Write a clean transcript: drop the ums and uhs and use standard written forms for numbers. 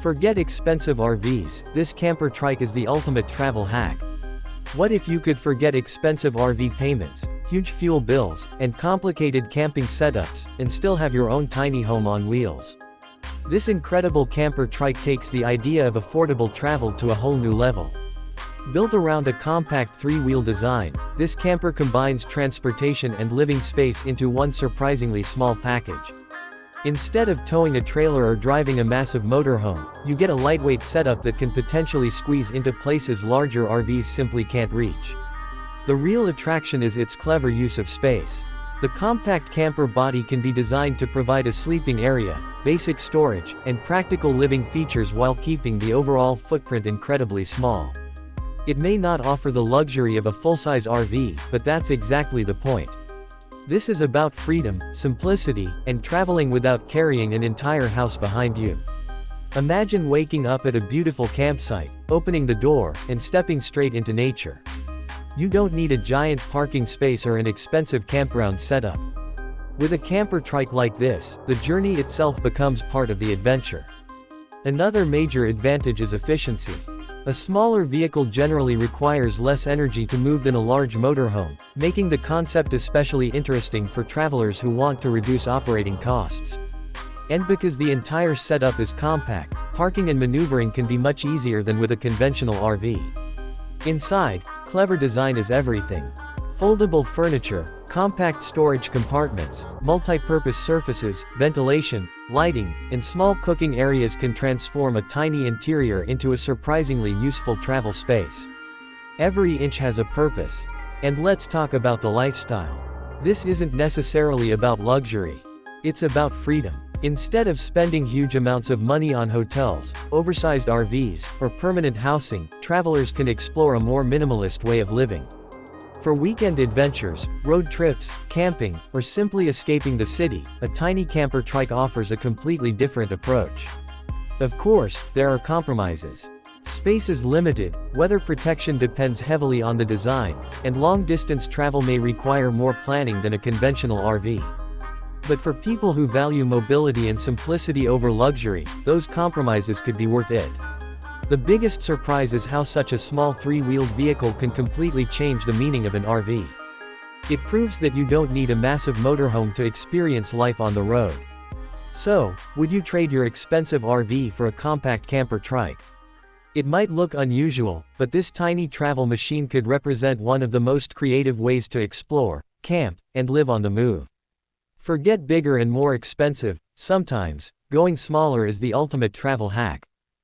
Forget expensive RVs, this camper trike is the ultimate travel hack. What if you could forget expensive RV payments, huge fuel bills, and complicated camping setups, and still have your own tiny home on wheels? This incredible camper trike takes the idea of affordable travel to a whole new level. Built around a compact three-wheel design, this camper combines transportation and living space into one surprisingly small package. Instead of towing a trailer or driving a massive motorhome, you get a lightweight setup that can potentially squeeze into places larger RVs simply can't reach. The real attraction is its clever use of space. The compact camper body can be designed to provide a sleeping area, basic storage, and practical living features while keeping the overall footprint incredibly small. It may not offer the luxury of a full-size RV, but that's exactly the point. This is about freedom, simplicity, and traveling without carrying an entire house behind you. Imagine waking up at a beautiful campsite, opening the door, and stepping straight into nature. You don't need a giant parking space or an expensive campground setup. With a camper trike like this, the journey itself becomes part of the adventure. Another major advantage is efficiency. A smaller vehicle generally requires less energy to move than a large motorhome, making the concept especially interesting for travelers who want to reduce operating costs. And because the entire setup is compact, parking and maneuvering can be much easier than with a conventional RV. Inside, clever design is everything. Foldable furniture, compact storage compartments, multi-purpose surfaces, ventilation, lighting, and small cooking areas can transform a tiny interior into a surprisingly useful travel space. Every inch has a purpose. And let's talk about the lifestyle. This isn't necessarily about luxury. It's about freedom. Instead of spending huge amounts of money on hotels, oversized RVs, or permanent housing, travelers can explore a more minimalist way of living. For weekend adventures, road trips, camping, or simply escaping the city, a tiny camper trike offers a completely different approach. Of course, there are compromises. Space is limited, weather protection depends heavily on the design, and long-distance travel may require more planning than a conventional RV. But for people who value mobility and simplicity over luxury, those compromises could be worth it. The biggest surprise is how such a small three-wheeled vehicle can completely change the meaning of an RV. It proves that you don't need a massive motorhome to experience life on the road. So, would you trade your expensive RV for a compact camper trike? It might look unusual, but this tiny travel machine could represent one of the most creative ways to explore, camp, and live on the move. Forget bigger and more expensive, sometimes, going smaller is the ultimate travel hack.